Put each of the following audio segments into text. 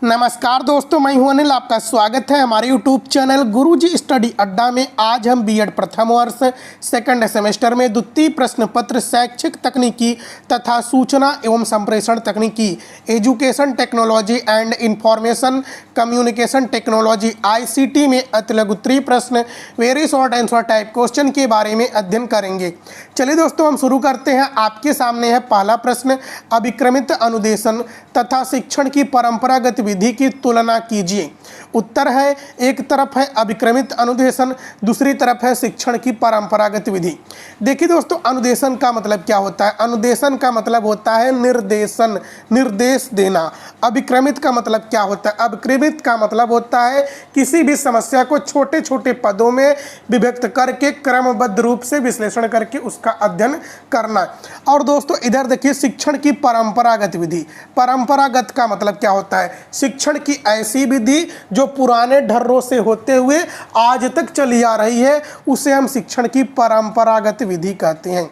नमस्कार दोस्तों, मैं हूं अनिल। आपका स्वागत है हमारे YouTube चैनल गुरुजी स्टडी अड्डा में। आज हम बीएड प्रथम वर्ष सेकंड सेमेस्टर में द्वितीय प्रश्न पत्र शैक्षिक तकनीकी तथा सूचना एवं संप्रेषण तकनीकी education technology and information communication technology ICT में अतिलघुत्तरीय प्रश्न very short answer type question के बारे में अध्ययन करेंगे। चलिए दोस्तों, हम शुरू करते हैं। आपके सामने है पहला प्रश्न, अभिक्रमित अनुदेशन तथा शिक्षण की परंपरागत विधि की तुलना कीजिए। उत्तर है, एक तरफ है अभिक्रमित अनुदेशन, दूसरी तरफ है शिक्षण की परंपरागत विधि। देखिए दोस्तों, अनुदेशन का मतलब क्या होता है? अनुदेशन का मतलब होता है निर्देशन, निर्देश देना। अभिक्रमित का मतलब क्या होता है? अभिक्रमित का मतलब होता है किसी भी समस्या को छोटे छोटे पदों में विभक्त करके क्रमबद्ध रूप से विश्लेषण करके उसका अध्ययन करना। और दोस्तों इधर देखिए, शिक्षण की परंपरागत विधि। परंपरागत का मतलब क्या होता है? शिक्षण की ऐसी विधि जो पुराने ढर्रों से होते हुए आज तक चली आ रही है, उसे हम शिक्षण की परंपरागत विधि कहते हैं।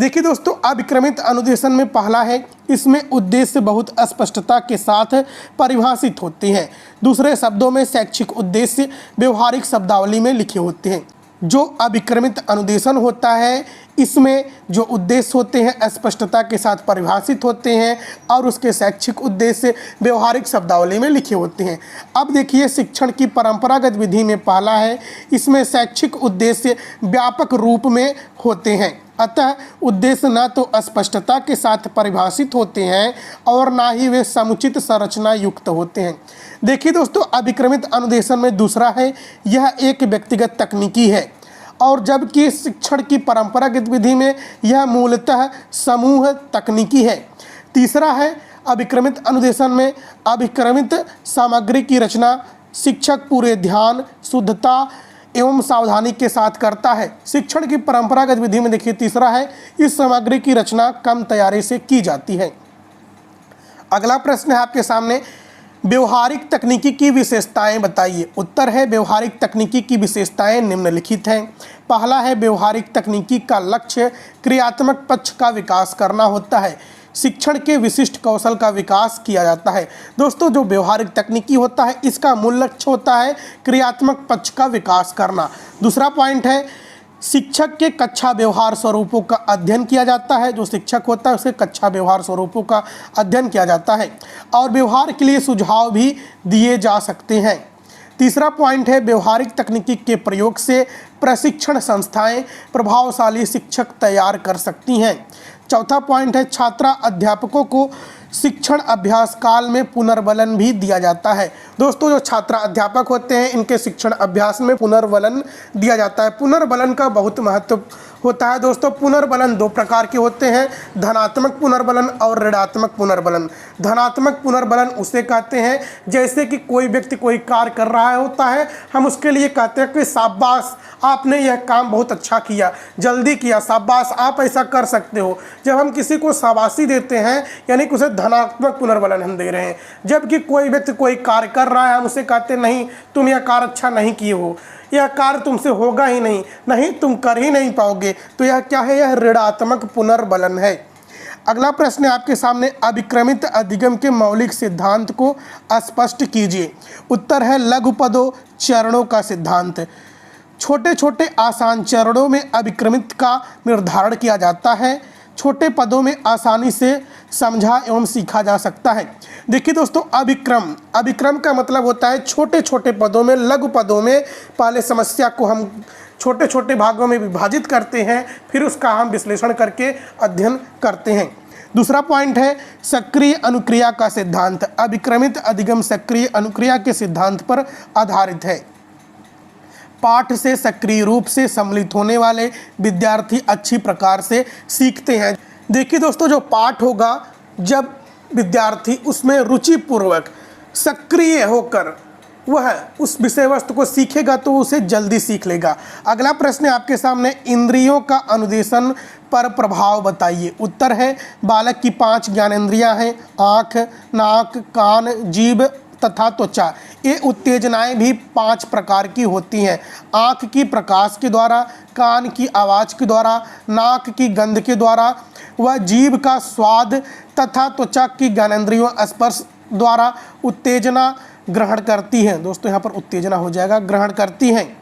देखिए दोस्तों, अभिक्रमित अनुदेशन में पहला है, इसमें उद्देश्य बहुत स्पष्टता के साथ परिभाषित होते हैं। दूसरे शब्दों में शैक्षिक उद्देश्य व्यवहारिक शब्दावली में लिखे होते हैं। जो अभिक्रमित अनुदेशन होता है, इसमें जो उद्देश्य होते हैं स्पष्टता के साथ परिभाषित होते हैं और उसके शैक्षिक उद्देश्य व्यवहारिक शब्दावली में लिखे होते हैं। अब देखिए, शिक्षण की परंपरागत विधि में पहला है, इसमें शैक्षिक उद्देश्य व्यापक रूप में होते हैं। अतः उद्देश्य न तो स्पष्टता के साथ परिभाषित होते हैं और ना ही वे समुचित संरचना युक्त होते हैं। देखिए दोस्तों, अभिक्रमित अनुदेशन में दूसरा है, यह एक व्यक्तिगत तकनीकी है, और जबकि शिक्षण की परंपरागत विधि में यह मूलतः समूह तकनीकी है। तीसरा है, अभिक्रमित अनुदेशन में अभिक्रमित सामग्री की रचना शिक्षक पूरे ध्यान, शुद्धता एवं सावधानी के साथ करता है। शिक्षण की परंपरागत विधि में देखिए तीसरा है, इस सामग्री की रचना कम तैयारी से की जाती है। अगला प्रश्न है आपके सामने, व्यवहारिक तकनीकी की विशेषताएं बताइए। उत्तर है, व्यवहारिक तकनीकी की विशेषताएं निम्नलिखित हैं। पहला है, व्यवहारिक तकनीकी का लक्ष्य क्रियात्मक पक्ष का विकास करना होता है। शिक्षण के विशिष्ट कौशल का विकास किया जाता है। दोस्तों, जो व्यवहारिक तकनीकी होता है, इसका मूल लक्ष्य होता है क्रियात्मक पक्ष का विकास करना। दूसरा पॉइंट है, शिक्षक के कक्षा व्यवहार स्वरूपों का अध्ययन किया जाता है। जो शिक्षक होता है उसे कक्षा व्यवहार स्वरूपों का अध्ययन किया जाता है और व्यवहार के लिए सुझाव भी दिए जा सकते हैं। तीसरा पॉइंट है, व्यवहारिक तकनीकी के प्रयोग से प्रशिक्षण संस्थाएं प्रभावशाली शिक्षक तैयार कर सकती हैं। चौथा पॉइंट है, छात्रा अध्यापकों को शिक्षण अभ्यास काल में पुनर्वलन भी दिया जाता है। दोस्तों, जो छात्र अध्यापक होते हैं, इनके शिक्षण अभ्यास में पुनर्वलन दिया जाता है। पुनर्वलन का बहुत महत्व होता है। दोस्तों, पुनर्वलन दो प्रकार के होते हैं, धनात्मक पुनर्वलन और ऋणात्मक पुनर्वलन। धनात्मक पुनर्वलन उसे कहते हैं जैसे कि कोई व्यक्ति कोई कार्य कर रहा होता है, हम उसके लिए कहते हैं कि शाबाश, आपने यह काम बहुत अच्छा किया, जल्दी किया, शाबाश, आप ऐसा कर सकते हो। जब हम किसी को शाबाशी देते हैं, यानी कि उसे धनात्मक पुनर्वलन हम दे रहे हैं। जबकि कोई व्यक्ति कोई कार्य कर रहा है, हम उसे कहते नहीं, तुम यह कार्य अच्छा नहीं किए हो, यह कार्य तुमसे होगा ही नहीं, नहीं तुम कर ही नहीं पाओगे, तो यह क्या है? यह ऋणात्मक पुनर्वलन है। अगला प्रश्न है आपके सामने, अभिक्रमित अधिगम के मौलिक सिद्धांत को स्पष्ट कीजिए। उत्तर है, लघु पदों चरणों का सिद्धांत। छोटे छोटे आसान चरणों में अभिक्रमित का निर्धारण किया जाता है। छोटे पदों में आसानी से समझा एवं सीखा जा सकता है। देखिए दोस्तों, अभिक्रम का मतलब होता है छोटे छोटे पदों में, लघु पदों में पहले समस्या को हम छोटे छोटे भागों में विभाजित करते हैं, फिर उसका हम विश्लेषण करके अध्ययन करते हैं। दूसरा पॉइंट है, सक्रिय अनुक्रिया का सिद्धांत। अभिक्रमित अधिगम सक्रिय अनुक्रिया के सिद्धांत पर आधारित है। पाठ से सक्रिय रूप से सम्मिलित होने वाले विद्यार्थी अच्छी प्रकार से सीखते हैं। देखिए दोस्तों, जो पाठ होगा, जब विद्यार्थी उसमें रुचिपूर्वक सक्रिय होकर वह उस विषय वस्तु को सीखेगा तो उसे जल्दी सीख लेगा। अगला प्रश्न है आपके सामने, इंद्रियों का अनुदेशन पर प्रभाव बताइए। उत्तर है, बालक की 5 ज्ञानेंद्रियां हैं, आँख, नाक, कान, जीभ तथा त्वचा। ये उत्तेजनाएं भी 5 प्रकार की होती हैं। आँख की प्रकाश के द्वारा, कान की आवाज़ के द्वारा, नाक की गंध के द्वारा, वह जीभ का स्वाद तथा त्वचा की ज्ञानेंद्रियों स्पर्श द्वारा उत्तेजना ग्रहण करती हैं। दोस्तों यहाँ पर उत्तेजना हो जाएगा, ग्रहण करती हैं।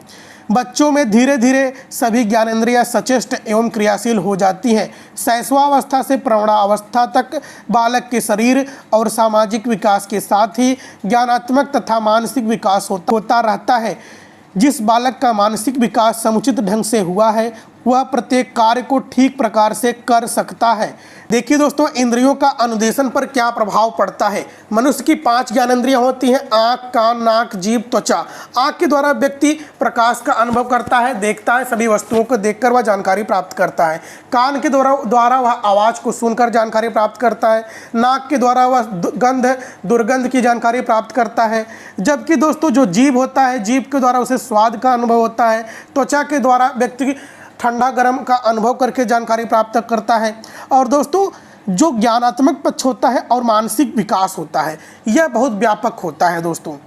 बच्चों में धीरे धीरे सभी ज्ञानेंद्रियां सचेष्ट एवं क्रियाशील हो जाती हैं। शैशवावस्था से प्रौढ़ावस्था तक बालक के शरीर और सामाजिक विकास के साथ ही ज्ञानात्मक तथा मानसिक विकास होता रहता है। जिस बालक का मानसिक विकास समुचित ढंग से हुआ है वह प्रत्येक कार्य को ठीक प्रकार से कर सकता है। देखिए दोस्तों, इंद्रियों का अनुदेशन पर क्या प्रभाव पड़ता है। मनुष्य की 5 ज्ञानेंद्रियां होती हैं, आँख, कान, नाक, जीभ, त्वचा। आँख के द्वारा व्यक्ति प्रकाश का अनुभव करता है, देखता है, सभी वस्तुओं को देखकर वह जानकारी प्राप्त करता है। कान के द्वारा वह आवाज़ को सुनकर जानकारी प्राप्त करता है। नाक के द्वारा वह गंध, दुर्गंध की जानकारी प्राप्त करता है। जबकि दोस्तों जो जीभ होता है, जीभ के द्वारा उसे स्वाद का अनुभव होता है। त्वचा के द्वारा व्यक्ति ठंडा गर्म का अनुभव करके जानकारी प्राप्त करता है। और दोस्तों जो ज्ञानात्मक पक्ष होता है और मानसिक विकास होता है यह बहुत व्यापक होता है। दोस्तों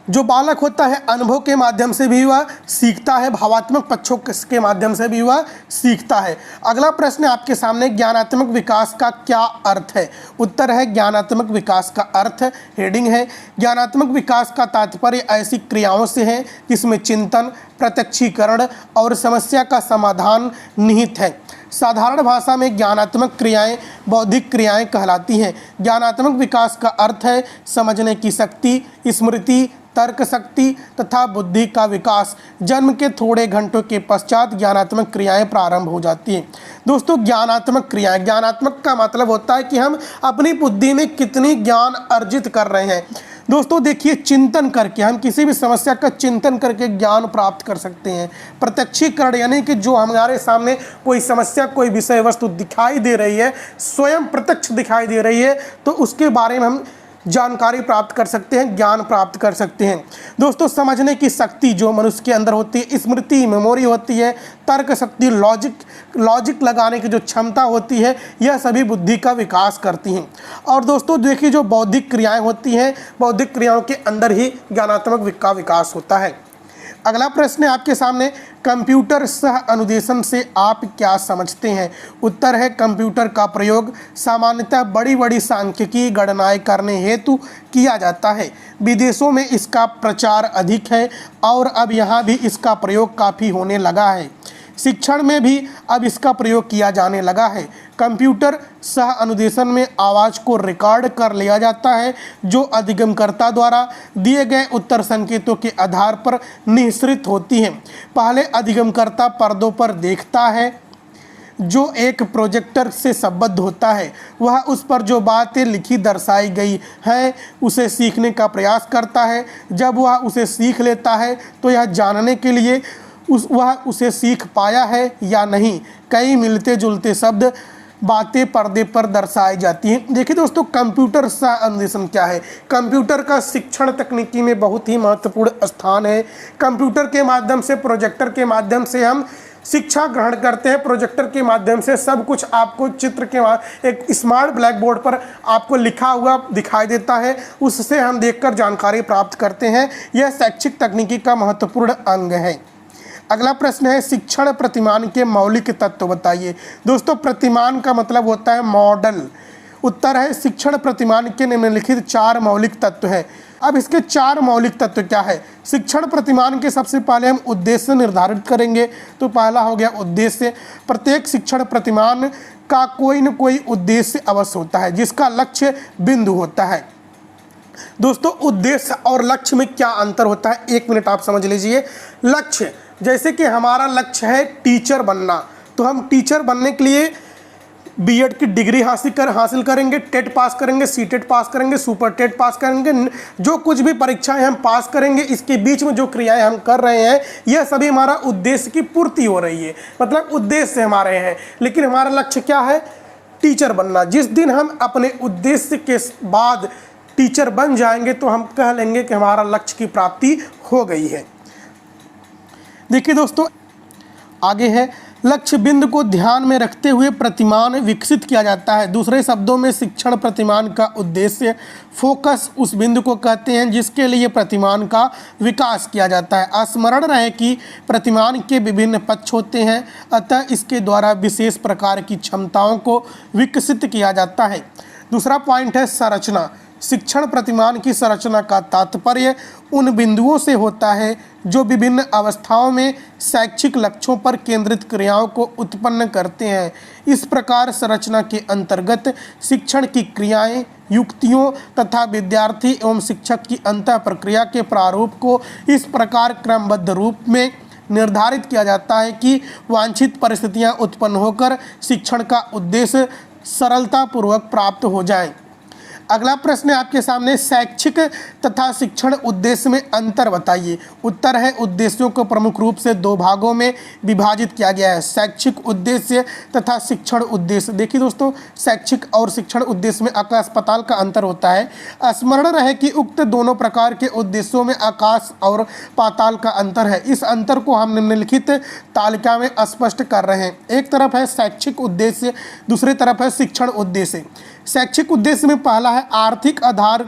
जो बालक होता है अनुभव के माध्यम से भी वह सीखता है, भावात्मक पक्षों के माध्यम से भी वह सीखता है। अगला प्रश्न आपके सामने, ज्ञानात्मक विकास का क्या अर्थ है। उत्तर है ज्ञानात्मक विकास का अर्थ, हेडिंग है, ज्ञानात्मक विकास का तात्पर्य ऐसी क्रियाओं से है जिसमें चिंतन, प्रत्यक्षीकरण और समस्या का समाधान निहित है। साधारण भाषा में ज्ञानात्मक क्रियाएं बौद्धिक क्रियाएं कहलाती हैं। ज्ञानात्मक विकास का अर्थ है समझने की शक्ति, स्मृति, तर्क शक्ति तथा बुद्धि का विकास। जन्म के थोड़े घंटों के पश्चात ज्ञानात्मक क्रियाएं प्रारंभ हो जाती हैं। दोस्तों ज्ञानात्मक क्रियाएं, ज्ञानात्मक का मतलब होता है कि हम अपनी बुद्धि में कितनी ज्ञान अर्जित कर रहे हैं। दोस्तों देखिए, चिंतन करके हम किसी भी समस्या का चिंतन करके ज्ञान प्राप्त कर सकते हैं। प्रत्यक्षीकरण यानी कि जो हमारे सामने कोई समस्या, कोई विषय वस्तु दिखाई दे रही है, स्वयं प्रत्यक्ष दिखाई दे रही है, तो उसके बारे में हम जानकारी प्राप्त कर सकते हैं, ज्ञान प्राप्त कर सकते हैं। दोस्तों समझने की शक्ति जो मनुष्य के अंदर होती है, स्मृति, मेमोरी होती है, तर्क शक्ति, लॉजिक लगाने की जो क्षमता होती है, यह सभी बुद्धि का विकास करती हैं। और दोस्तों देखिए जो बौद्धिक क्रियाएं होती हैं, बौद्धिक क्रियाओं के अंदर ही ज्ञानात्मक का विकास होता है। अगला प्रश्न है आपके सामने, कंप्यूटर सह अनुदेशन से आप क्या समझते हैं। उत्तर है कंप्यूटर का प्रयोग सामान्यतः बड़ी बड़ी सांख्यिकी गणनाएं करने हेतु किया जाता है। विदेशों में इसका प्रचार अधिक है और अब यहाँ भी इसका प्रयोग काफ़ी होने लगा है। शिक्षण में भी अब इसका प्रयोग किया जाने लगा है। कंप्यूटर सह अनुदेशन में आवाज़ को रिकॉर्ड कर लिया जाता है जो अधिगमकर्ता द्वारा दिए गए उत्तर संकेतों के आधार पर निःसृत होती हैं। पहले अधिगमकर्ता पर्दों पर देखता है जो एक प्रोजेक्टर से संबद्ध होता है। वह उस पर जो बातें लिखी दर्शाई गई हैं उसे सीखने का प्रयास करता है। जब वह उसे सीख लेता है तो यह जानने के लिए वह उसे सीख पाया है या नहीं। कई मिलते जुलते शब्द, बातें पर्दे पर दर्शाई जाती हैं। देखिए दोस्तों, कंप्यूटर सह अनुदेशन क्या है। कंप्यूटर का शिक्षण तकनीकी में बहुत ही महत्वपूर्ण स्थान है। कंप्यूटर के माध्यम से, प्रोजेक्टर के माध्यम से हम शिक्षा ग्रहण करते हैं। प्रोजेक्टर के माध्यम से सब कुछ आपको चित्र के एक स्मार्ट ब्लैक बोर्ड पर आपको लिखा हुआ दिखाई देता है, उससे हम देखकर जानकारी प्राप्त करते हैं। यह शैक्षिक तकनीकी का महत्वपूर्ण अंग है। अगला प्रश्न है, शिक्षण प्रतिमान के मौलिक तत्व बताइए। दोस्तों प्रतिमान का मतलब होता है मॉडल। उत्तर है शिक्षण प्रतिमान के निम्नलिखित 4 मौलिक तत्व हैं। अब इसके 4 मौलिक तत्व क्या है। शिक्षण प्रतिमान के सबसे पहले हम उद्देश्य निर्धारित करेंगे। तो पहला हो गया उद्देश्य। प्रत्येक शिक्षण प्रतिमान का कोई न कोई उद्देश्य अवश्य होता है जिसका लक्ष्य बिंदु होता है। दोस्तों उद्देश्य और लक्ष्य में क्या अंतर होता है, 1 मिनट आप समझ लीजिए। लक्ष्य, जैसे कि हमारा लक्ष्य है टीचर बनना, तो हम टीचर बनने के लिए बीएड की डिग्री हासिल करेंगे, टेट पास करेंगे, सीटेट पास करेंगे, सुपर टेट पास करेंगे, जो कुछ भी परीक्षाएं हम पास करेंगे, इसके बीच में जो क्रियाएं हम कर रहे हैं यह सभी हमारा उद्देश्य की पूर्ति हो रही है, मतलब उद्देश्य हमारे हैं। लेकिन हमारा लक्ष्य क्या है, टीचर बनना। जिस दिन हम अपने उद्देश्य के बाद टीचर बन जाएंगे तो हम कह लेंगे कि हमारा लक्ष्य की प्राप्ति हो गई है। देखिए दोस्तों आगे है, लक्ष्य बिंदु को ध्यान में रखते हुए प्रतिमान विकसित किया जाता है। दूसरे शब्दों में शिक्षण प्रतिमान का उद्देश्य, फोकस उस बिंदु को कहते हैं जिसके लिए प्रतिमान का विकास किया जाता है। स्मरण रहे कि प्रतिमान के विभिन्न पक्ष होते हैं, अतः इसके द्वारा विशेष प्रकार की क्षमताओं को विकसित किया जाता है। दूसरा पॉइंट है संरचना। शिक्षण प्रतिमान की संरचना का तात्पर्य उन बिंदुओं से होता है जो विभिन्न अवस्थाओं में शैक्षिक लक्ष्यों पर केंद्रित क्रियाओं को उत्पन्न करते हैं। इस प्रकार संरचना के अंतर्गत शिक्षण की क्रियाएं, युक्तियों तथा विद्यार्थी एवं शिक्षक की अंतः प्रक्रिया के प्रारूप को इस प्रकार क्रमबद्ध रूप में निर्धारित किया जाता है कि वांछित परिस्थितियां उत्पन्न होकर शिक्षण का उद्देश्य सरलतापूर्वक प्राप्त हो जाए। अगला प्रश्न है आपके सामने, शैक्षिक तथा शिक्षण उद्देश्य में अंतर बताइए। उत्तर है उद्देश्यों को प्रमुख रूप से दो भागों में विभाजित किया गया है, शैक्षिक उद्देश्य तथा शिक्षण उद्देश्य। देखिए दोस्तों, शैक्षिक और शिक्षण उद्देश्य में आकाश पाताल का अंतर होता है। स्मरण रहे कि उक्त दोनों प्रकार के उद्देश्यों में आकाश और पाताल का अंतर है। इस अंतर को हम निम्नलिखित तालिका में स्पष्ट कर रहे हैं। एक तरफ है शैक्षिक उद्देश्य, दूसरी तरफ है शिक्षण उद्देश्य। शैक्षिक उद्देश्य में पहला है आर्थिक आधार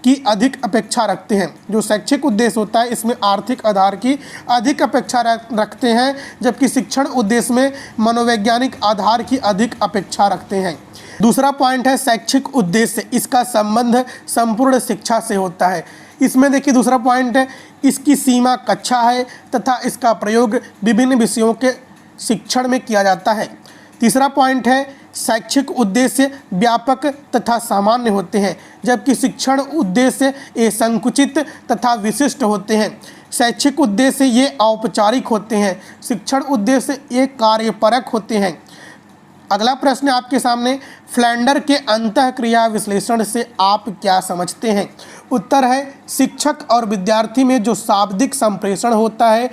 की अधिक अपेक्षा रखते हैं। जो शैक्षिक उद्देश्य होता है इसमें आर्थिक आधार की अधिक अपेक्षा रखते हैं, जबकि शिक्षण उद्देश्य में मनोवैज्ञानिक आधार की अधिक अपेक्षा रखते हैं। दूसरा पॉइंट है शैक्षिक उद्देश्य, इसका संबंध संपूर्ण शिक्षा से होता है। इसमें देखिए दूसरा पॉइंट है इसकी सीमा कक्षा है तथा इसका प्रयोग विभिन्न विषयों के शिक्षण में किया जाता है। तीसरा पॉइंट है शैक्षिक उद्देश्य व्यापक तथा सामान्य होते हैं, जबकि शिक्षण उद्देश्य ये संकुचित तथा विशिष्ट होते हैं। शैक्षिक उद्देश्य ये औपचारिक होते हैं, शिक्षण उद्देश्य ये कार्यपरक होते हैं। अगला प्रश्न आपके सामने, फ्लैंडर के अंतःक्रिया विश्लेषण से आप क्या समझते हैं। उत्तर है शिक्षक और विद्यार्थी में जो शाब्दिक संप्रेषण होता है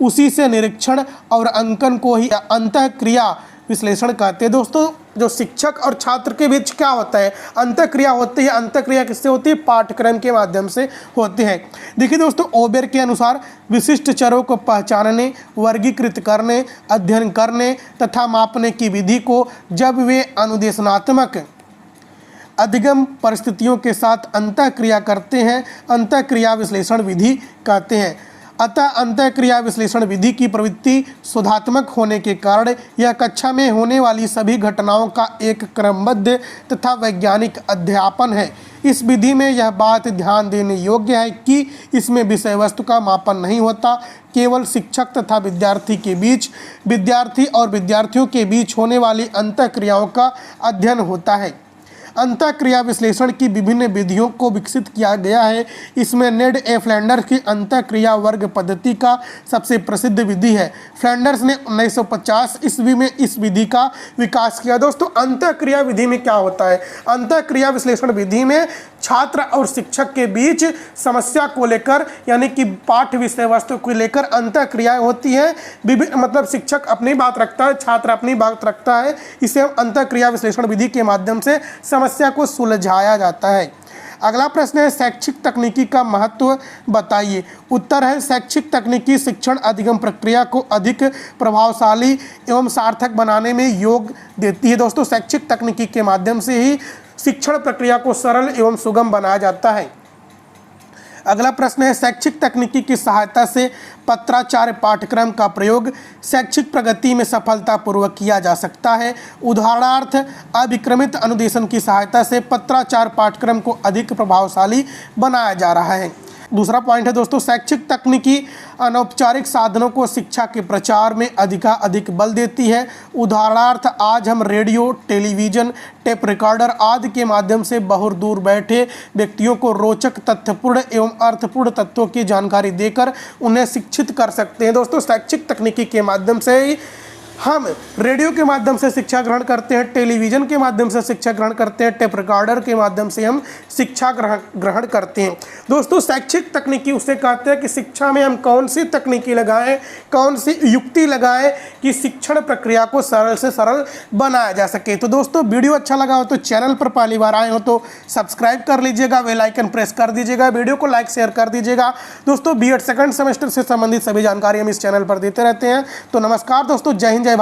उसी से निरीक्षण और अंकन को ही अंतःक्रिया विश्लेषण कहते हैं। दोस्तों, जो शिक्षक और छात्र के बीच क्या होता है, अंतःक्रिया होती है। अंतःक्रिया किससे होती है, पाठ्यक्रम के माध्यम से होती है। देखिए दोस्तों, ओबेर के अनुसार विशिष्ट चरों को पहचानने, वर्गीकृत करने, अध्ययन करने तथा मापने की विधि को जब वे अनुदेशनात्मक अधिगम परिस्थितियों के साथ अंतःक्रिया करते हैं, अंतःक्रिया विश्लेषण विधि कहते हैं। अतः अंतःक्रिया विश्लेषण विधि की प्रवृत्ति शोधात्मक होने के कारण यह कक्षा में होने वाली सभी घटनाओं का एक क्रमबद्ध तथा वैज्ञानिक अध्यापन है। इस विधि में यह बात ध्यान देने योग्य है कि इसमें विषय वस्तु का मापन नहीं होता, केवल शिक्षक तथा विद्यार्थी के बीच, विद्यार्थी और विद्यार्थियों के बीच होने वाली अंतःक्रियाओं का अध्ययन होता है। अंतःक्रिया विश्लेषण की विभिन्न विधियों को विकसित किया गया है। इसमें नेड ए फ्लैंडर्स की अंतःक्रिया वर्ग पद्धति का सबसे प्रसिद्ध विधि है। फ्लैंडर्स ने 1950 ईस्वी में इस विधि का विकास किया। दोस्तों, अंतःक्रिया विधि में क्या होता है, अंतःक्रिया विश्लेषण विधि में छात्र और शिक्षक के बीच समस्या को लेकर यानी कि पाठ विषय वस्तु को लेकर अंतःक्रिया होती है। मतलब शिक्षक अपनी बात रखता है, छात्र अपनी बात रखता है। इसे अंतःक्रिया विश्लेषण विधि के माध्यम से समस्या को सुलझाया जाता है। अगला प्रश्न है शैक्षिक तकनीकी का महत्व बताइए। उत्तर है शैक्षिक तकनीकी शिक्षण अधिगम प्रक्रिया को अधिक प्रभावशाली एवं सार्थक बनाने में योग देती है। दोस्तों, शैक्षिक तकनीकी के माध्यम से ही शिक्षण प्रक्रिया को सरल एवं सुगम बनाया जाता है। अगला प्रश्न है शैक्षिक तकनीकी की सहायता से पत्राचार पाठ्यक्रम का प्रयोग शैक्षिक प्रगति में सफलतापूर्वक किया जा सकता है। उदाहरणार्थ, अभिक्रमित अनुदेशन की सहायता से पत्राचार पाठ्यक्रम को अधिक प्रभावशाली बनाया जा रहा है। दूसरा पॉइंट है दोस्तों, शैक्षिक तकनीकी अनौपचारिक साधनों को शिक्षा के प्रचार में अधिक बल देती है। उदाहरणार्थ, आज हम रेडियो, टेलीविज़न, टेप रिकॉर्डर आदि के माध्यम से बहुत दूर बैठे व्यक्तियों को रोचक, तथ्यपूर्ण एवं अर्थपूर्ण तत्वों की जानकारी देकर उन्हें शिक्षित कर सकते हैं। दोस्तों, शैक्षिक तकनीकी के माध्यम से ही हम रेडियो के माध्यम से शिक्षा ग्रहण करते हैं, टेलीविज़न के माध्यम से शिक्षा ग्रहण करते हैं, टेप रिकॉर्डर के माध्यम से हम शिक्षा ग्रहण करते हैं। दोस्तों, शैक्षिक तकनीकी उसे कहते हैं कि शिक्षा में हम कौन सी तकनीकी लगाएं, कौन सी युक्ति लगाएं कि शिक्षण प्रक्रिया को सरल से सरल बनाया जा सके। तो दोस्तों, वीडियो अच्छा लगा हो तो चैनल पर पहली बार आए हो तो सब्सक्राइब कर लीजिएगा, बेल आइकन प्रेस कर दीजिएगा, वीडियो को लाइक शेयर कर दीजिएगा। दोस्तों, बीएड सेकंड सेमेस्टर से संबंधित सभी जानकारी हम इस चैनल पर देते रहते हैं। तो नमस्कार दोस्तों, जय हिंद।